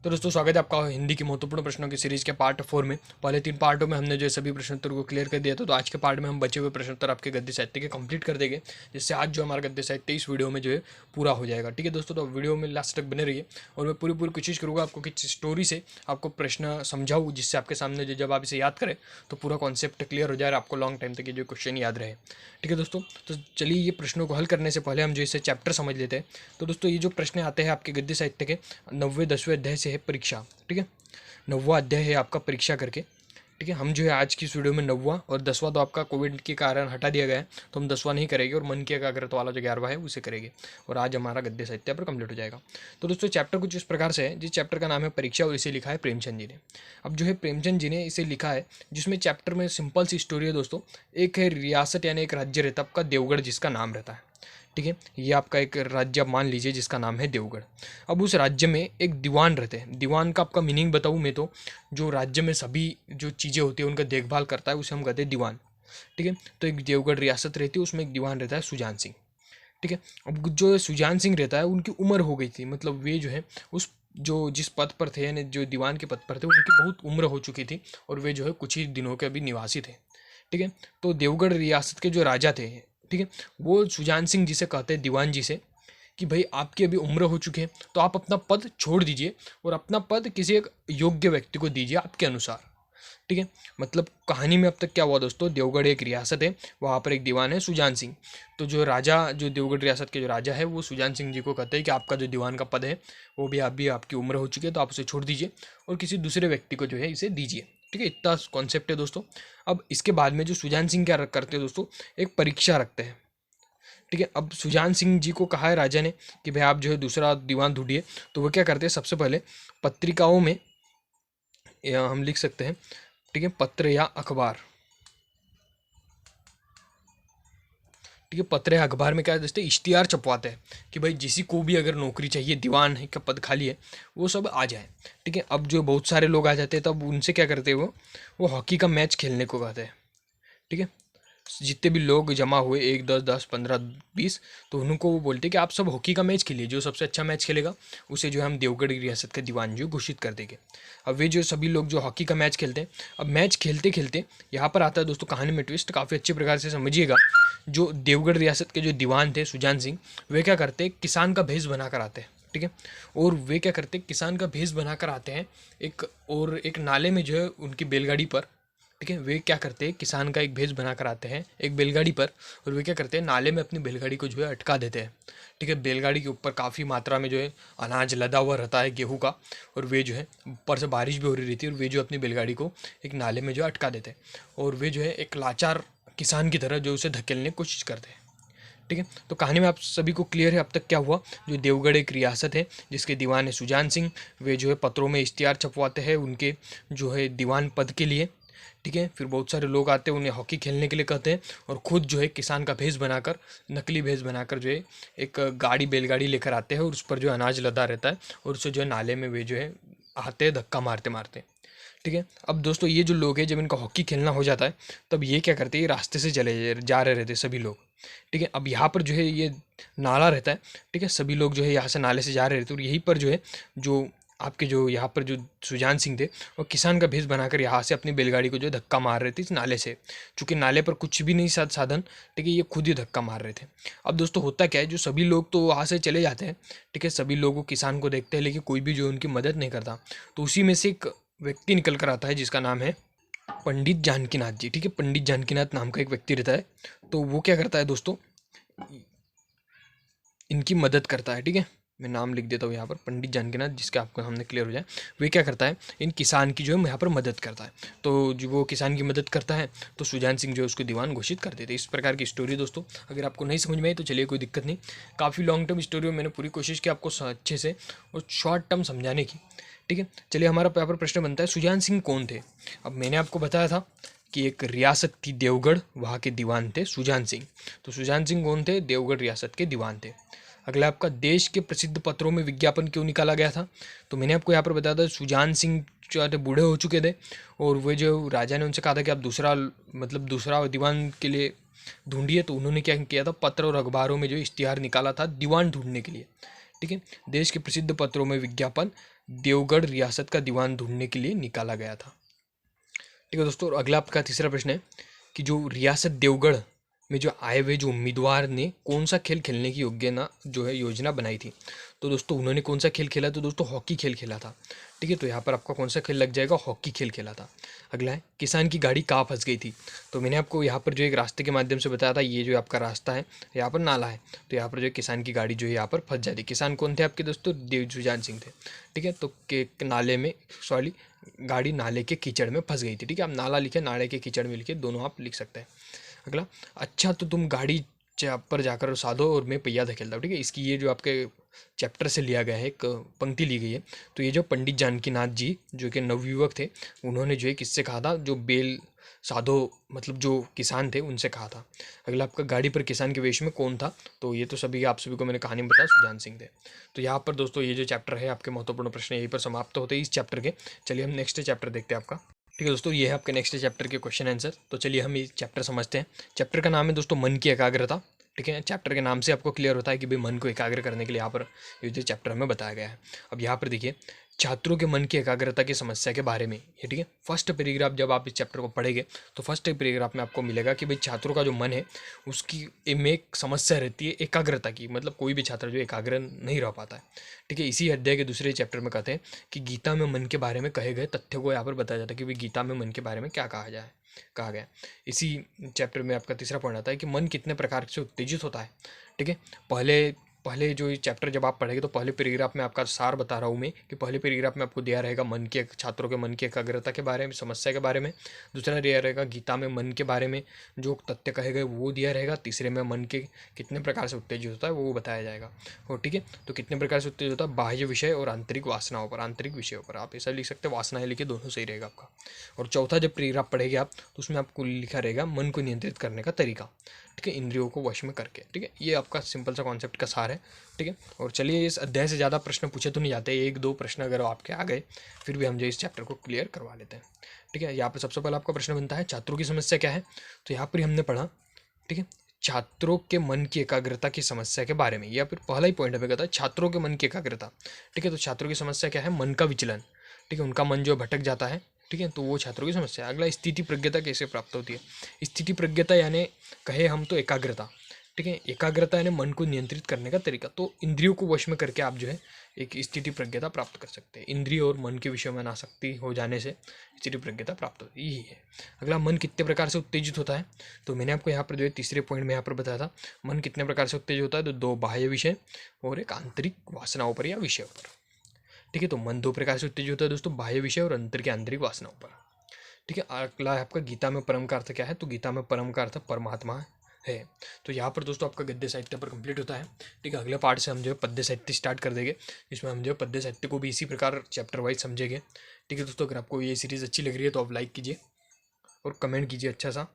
तो दोस्तों स्वागत है आपका हिंदी की महत्वपूर्ण प्रश्नों की सीरीज के पार्ट 4 में। पहले 3 पार्टों में हमने जो है सभी प्रश्नोत्तर को क्लियर कर दिया था, तो आज के पार्ट में हम बचे हुए प्रश्नोत्तर आपके गद्य साहित्य के कंप्लीट कर देंगे, जिससे आज जो हमारा गद्य साहित्य इस वीडियो में जो है पूरा हो जाएगा। ठीक है दोस्तों, तो वीडियो में लास्ट तक बने रहिए और मैं पूरी पूरी कोशिश करूँगा आपको किस स्टोरी से आपको प्रश्न समझाऊँ, जिससे आपके सामने जो जब आप इसे याद करें तो पूरा कॉन्सेप्ट क्लियर हो जाए और आपको लॉन्ग टाइम तक ये जो क्वेश्चन याद रहे। ठीक है दोस्तों, तो चलिए ये प्रश्नों को हल करने से पहले हम जो इसे चैप्टर समझ लेते हैं। तो दोस्तों ये जो प्रश्न आते हैं आपके गद्य साहित्य के 9वें 10वें अध्याय से है परीक्षा। ठीक है, 9वां अध्याय है आपका परीक्षा करके। ठीक है, हम जो है आज की इस वीडियो में 9वां और 10वां तो आपका कोविड के कारण हटा दिया गया है, तो हम 10वां नहीं करेंगे और मन की एकाग्रता वाला जो 11वां है उसे करेंगे और आज हमारा गद्य साहित्य पर कंप्लीट हो जाएगा। तो दोस्तों चैप्टर कुछ इस प्रकार से है, जिस चैप्टर का नाम है परीक्षा और इसे लिखा है प्रेमचंद जी ने। अब जो है प्रेमचंद जी ने इसे लिखा है, जिसमें चैप्टर में सिंपल सी स्टोरी है दोस्तों। एक है रियासत यानी एक राज्य रहता आपका देवगढ़, जिसका नाम रहता है। ठीक है, ये आपका एक राज्य आप मान लीजिए जिसका नाम है देवगढ़। अब उस राज्य में एक दीवान रहते हैं। दीवान का आपका मीनिंग बताऊँ मैं तो, जो राज्य में सभी जो चीज़ें होती है उनका देखभाल करता है, उसे हम कहते हैं दीवान। ठीक है, तो एक देवगढ़ रियासत रहती है, उसमें एक दीवान रहता है सुजान सिंह। ठीक है, अब जो सुजान सिंह रहता है उनकी उम्र हो गई थी, मतलब वे जो है उस जो जिस पद पर थे यानी जो दीवान के पद पर थे उनकी बहुत उम्र हो चुकी थी और वे जो है कुछ ही दिनों के अभी निवासी थे। ठीक है, तो देवगढ़ रियासत के जो राजा थे, ठीक है, वो सुजान सिंह जी से कहते हैं दीवान जी से कि भाई आपकी अभी उम्र हो चुकी है, तो आप अपना पद छोड़ दीजिए और अपना पद किसी एक योग्य व्यक्ति को दीजिए आपके अनुसार। ठीक है, मतलब कहानी में अब तक क्या हुआ दोस्तों, देवगढ़ एक रियासत है, वहाँ पर एक दीवान है सुजान सिंह। तो जो राजा, जो देवगढ़ रियासत के जो राजा है, वो सुजान सिंह जी को कहते हैं कि आपका जो दीवान का पद है वो भी आपकी उम्र हो चुकी है, तो आप उसे छोड़ दीजिए और किसी दूसरे व्यक्ति को जो है इसे दीजिए। ठीक है, इतना कॉन्सेप्ट है दोस्तों। अब इसके बाद में जो सुजान सिंह क्या करते हैं दोस्तों, एक परीक्षा रखते हैं। ठीक है, अब सुजान सिंह जी को कहा है राजा ने कि भाई आप जो है दूसरा दीवान ढूंढिए। तो वो क्या करते हैं, सबसे पहले पत्रिकाओं में, या हम लिख सकते हैं, ठीक है, पत्र या अखबार। ठीक है, पत्र या अखबार में क्या जैसे इश्तिहार छपवाते हैं कि भाई किसी को भी अगर नौकरी चाहिए, दीवान है का पद खाली है, वो सब आ जाए। ठीक है, अब जो बहुत सारे लोग आ जाते हैं तब उनसे क्या करते हैं, वो हॉकी का मैच खेलने को कहते हैं। ठीक है, जितने भी लोग जमा हुए 1 10 10 15 20, तो उनको वो बोलते हैं कि आप सब हॉकी का मैच खेलिए, जो सबसे अच्छा मैच खेलेगा उसे जो है हम देवगढ़ की रियासत का दीवान जो घोषित कर देंगे। अब वे जो सभी लोग जो हॉकी का मैच खेलते हैं, अब मैच खेलते खेलते यहाँ पर आता है दोस्तों कहानी में ट्विस्ट, काफ़ी अच्छे प्रकार से समझिएगा। जो देवगढ़ रियासत के जो दीवान थे सुजान सिंह, वे क्या करते हैं, किसान का भेष बनाकर आते हैं। ठीक है, और वे क्या करते हैं, किसान का भेष बनाकर आते हैं एक नाले में जो है उनकी बैलगाड़ी पर। ठीक है, वे क्या करते हैं, किसान का एक भेष बनाकर आते हैं एक बैलगाड़ी पर, और वे क्या करते हैं, नाले में अपनी बैलगाड़ी को जो है अटका देते हैं। ठीक है, बैलगाड़ी के ऊपर काफ़ी मात्रा में जो है अनाज लदा हुआ रहता है गेहूं का, और वे जो है ऊपर से बारिश भी हो रही रहती है, और वे जो अपनी बैलगाड़ी को एक नाले में जो अटका देते हैं, और वे जो है एक लाचार किसान की तरह जो उसे धकेलने की कोशिश करते हैं। ठीक है, तो कहानी में आप सभी को क्लियर है अब तक क्या हुआ। जो देवगढ़ एक रियासत है जिसके दीवान है सुजान सिंह, वे जो है पत्रों में इश्तिहार छपवाते हैं उनके जो है दीवान पद के लिए। ठीक है, फिर बहुत सारे लोग आते हैं उन्हें हॉकी खेलने के लिए कहते हैं, और खुद जो है किसान का भेष बनाकर, नकली भेष बनाकर जो है एक गाड़ी बैलगाड़ी लेकर आते हैं और उस पर जो अनाज लदा रहता है, और उसे जो है नाले में वे जो है आते हैं धक्का मारते मारते। ठीक है, अब दोस्तों ये जो लोग हैं जब इनका हॉकी खेलना हो जाता है तब ये क्या करते हैं, ये रास्ते से चले जा रहे रहते सभी लोग। ठीक है, अब यहाँ पर जो है ये नाला रहता है। ठीक है, सभी लोग जो है यहाँ से नाले से जा रहे रहते, और यहीं पर जो है जो आपके जो यहाँ पर जो सुजान सिंह थे, वो किसान का भेष बनाकर यहाँ से अपनी बैलगाड़ी को जो धक्का मार रहे थे इस नाले से, चूँकि नाले पर कुछ भी नहीं साधन। ठीक है, ये खुद ही धक्का मार रहे थे। अब दोस्तों होता क्या है, जो सभी लोग तो वहाँ से चले जाते हैं। ठीक है, सभी लोगों किसान को देखते हैं, लेकिन कोई भी जो उनकी मदद नहीं करता। तो उसी में से एक व्यक्ति निकल कर आता है जिसका नाम है पंडित जानकीनाथ जी। ठीक है, पंडित जानकीनाथ नाम का एक व्यक्ति रहता है। तो वो क्या करता है दोस्तों, इनकी मदद करता है। ठीक है, मैं नाम लिख देता हूँ यहाँ पर, पंडित जानकीनाथ, जिसके आपको हमने क्लियर हो जाए। वे क्या करता है, इन किसान की जो है यहाँ पर मदद करता है। तो जो वो किसान की मदद करता है तो सुजान सिंह जो है उसको दीवान घोषित कर देते। इस प्रकार की स्टोरी दोस्तों, अगर आपको नहीं समझ में आई तो चलिए कोई दिक्कत नहीं। काफ़ी लॉन्ग टर्म स्टोरी में मैंने पूरी कोशिश की आपको अच्छे से और शॉर्ट टर्म समझाने की। ठीक है, चलिए हमारा यहाँ पर प्रश्न बनता है, सुजान सिंह कौन थे। अब मैंने आपको बताया था कि एक रियासत थी देवगढ़, वहाँ के दीवान थे सुजान सिंह। तो सुजान सिंह कौन थे, देवगढ़ रियासत के दीवान थे। अगला आपका, देश के प्रसिद्ध पत्रों में विज्ञापन क्यों निकाला गया था। तो मैंने आपको यहाँ पर बताया था सुजान सिंह जो थे बूढ़े हो चुके थे, और वे जो राजा ने उनसे कहा था कि आप दूसरा दीवान के लिए ढूंढिए। तो उन्होंने क्या किया था, पत्र और अखबारों में जो इश्तिहार निकाला था दीवान ढूंढने के लिए। ठीक है। देश के प्रसिद्ध पत्रों में विज्ञापन देवगढ़ रियासत का दीवान ढूंढने के लिए निकाला गया था। ठीक है दोस्तों, अगला आपका तीसरा प्रश्न है कि जो रियासत देवगढ़ में जो आए हुए जो उम्मीदवार ने कौन सा खेल खेलने की योजना बनाई थी। तो दोस्तों उन्होंने कौन सा खेल खेला, तो दोस्तों हॉकी खेल खेला था। ठीक है, तो यहाँ पर आपका कौन सा खेल लग जाएगा, हॉकी खेल खेला था। अगला है किसान की गाड़ी कहाँ फंस गई थी। तो मैंने आपको यहाँ पर जो एक रास्ते के माध्यम से बताया था, ये जो आपका रास्ता है यहाँ पर नाला है, तो यहाँ पर जो किसान की गाड़ी जो है यहाँ पर फंस जाती है। किसान कौन थे आपके दोस्तों, देवजुजान सिंह थे। ठीक है, तो नाले में सॉरी गाड़ी नाले के कीचड़ में फंस गई थी। ठीक है, आप नाला लिखे, नाले के कीचड़ में लिखे, दोनों आप लिख सकते हैं। अगला, अच्छा तो तुम गाड़ी पर जाकर साधो और मैं पहिया धकेलता हूँ। ठीक है, इसकी ये जो आपके चैप्टर से लिया गया है, एक पंक्ति ली गई है। तो ये जो पंडित जानकी नाथ जी जो कि नवयुवक थे, उन्होंने जो है किससे कहा था, जो बेल साधो मतलब जो किसान थे उनसे कहा था। अगला आपका गाड़ी पर किसान के वेश में कौन था। तो ये तो सभी आप सभी को मैंने कहानी में बताया, सुजान सिंह थे। तो यहाँ पर दोस्तों ये जो चैप्टर है आपके महत्वपूर्ण प्रश्न यहीं पर समाप्त होते हैं इस चैप्टर के। चलिए हम नेक्स्ट चैप्टर देखते हैं आपका। ठीक है दोस्तों, ये है आपके नेक्स्ट चैप्टर के क्वेश्चन आंसर। तो चलिए हम ये चैप्टर समझते हैं। चैप्टर का नाम है दोस्तों मन की एकाग्रता। ठीक है, चैप्टर के नाम से आपको क्लियर होता है कि भाई मन को एकाग्र करने के लिए यहाँ पर ये जो चैप्टर हमें बताया गया है। अब यहाँ पर देखिए, छात्रों के मन की एकाग्रता की समस्या के बारे में ये। ठीक है, फर्स्ट पैराग्राफ जब आप इस चैप्टर को पढ़ेंगे तो फर्स्ट पैराग्राफ में आपको मिलेगा कि भाई छात्रों का जो मन है उसकी में एक समस्या रहती है एकाग्रता की, मतलब कोई भी छात्र जो एकाग्र नहीं रह पाता है। ठीक है, इसी अध्याय के दूसरे चैप्टर में कहते हैं कि गीता में मन के बारे में कहे गए तथ्यों को यहाँ पर बताया जाता है कि भाई गीता में मन के बारे में क्या कहा गया। इसी चैप्टर में आपका तीसरा पॉइंट आता है कि मन कितने प्रकार से उत्तेजित होता है। ठीक है, पहले जो ये चैप्टर जब आप पढ़ेंगे तो पहले पैराग्राफ में आपका सार बता रहा हूँ मैं कि पहले पैराग्राफ में आपको दिया रहेगा छात्रों के मन की एकाग्रता के बारे में, समस्या के बारे में। दूसरा दिया रहेगा गीता में मन के बारे में जो तथ्य कहे गए वो दिया रहेगा। तीसरे में मन के कितने प्रकार से उत्तेजित होता है वो बताया जाएगा। और ठीक है, तो कितने प्रकार से उत्तेजित होता है, बाह्य विषय और आंतरिक वासनाओं पर, आंतरिक विषयों पर। आप ऐसा लिख सकते हैं, वासनाएं लिखे, दोनों सही रहेगा आपका। और चौथा जब पैराग्राफ पढ़ेंगे आप तो उसमें आपको लिखा रहेगा मन को नियंत्रित करने का तरीका। ठीक है, इंद्रियों को वश में करके। ठीक है, ये आपका सिंपल सा कॉन्सेप्ट का सार है। ठीक है, और चलिए इस अध्याय से ज़्यादा प्रश्न पूछे तो नहीं जाते, एक दो प्रश्न अगर आपके आ गए फिर भी हम जो इस चैप्टर को क्लियर करवा लेते हैं। ठीक है, यहाँ पर सबसे पहले आपका प्रश्न बनता है छात्रों की समस्या क्या है। तो यहाँ पर हमने पढ़ा, ठीक है, छात्रों के मन की एकाग्रता की समस्या के बारे में, या फिर पहला ही पॉइंट हमें कहता है छात्रों के मन की एकाग्रता। ठीक है, तो छात्रों की समस्या क्या है, मन का विचलन। ठीक है, उनका मन जो भटक जाता है। ठीक है, तो वो छात्रों की समस्या है। अगला, स्थिति प्रज्ञता कैसे प्राप्त होती है। स्थिति प्रज्ञता यानी कहे हम तो एकाग्रता। ठीक है, एकाग्रता यानी मन को नियंत्रित करने का तरीका। तो इंद्रियों को वश में करके आप जो है एक स्थिति प्रज्ञता प्राप्त कर सकते हैं। इंद्रिय और मन के विषय में अनासक्ति हो जाने से स्थिति प्रज्ञता प्राप्त होती है, यही है। अगला, मन कितने प्रकार से उत्तेजित होता है। तो मैंने आपको यहाँ पर जो है तीसरे पॉइंट में यहाँ पर बताया था मन कितने प्रकार से उत्तेजित होता है, तो दो बाह्य विषय और एक आंतरिक वासनाओं पर या विषयों पर। ठीक है, तो मन दो प्रकार से उत्तेजित होता है दोस्तों, बाह्य विषय और अंतर के आंतरिक वासनाओं पर। ठीक है, अगला है आपका गीता में परम का अर्थ क्या है। तो गीता में परम का अर्थ परमात्मा है। तो यहाँ पर दोस्तों आपका गद्य साहित्य पर कंप्लीट होता है। ठीक है, अगले पार्ट से हम जो है पद्य साहित्य स्टार्ट कर देंगे, जिसमें हम जो है पद्य साहित्य को भी इसी प्रकार चैप्टर वाइज समझेंगे। ठीक है दोस्तों, अगर आपको ये सीरीज़ अच्छी लग रही है तो आप लाइक कीजिए और कमेंट कीजिए अच्छा सा।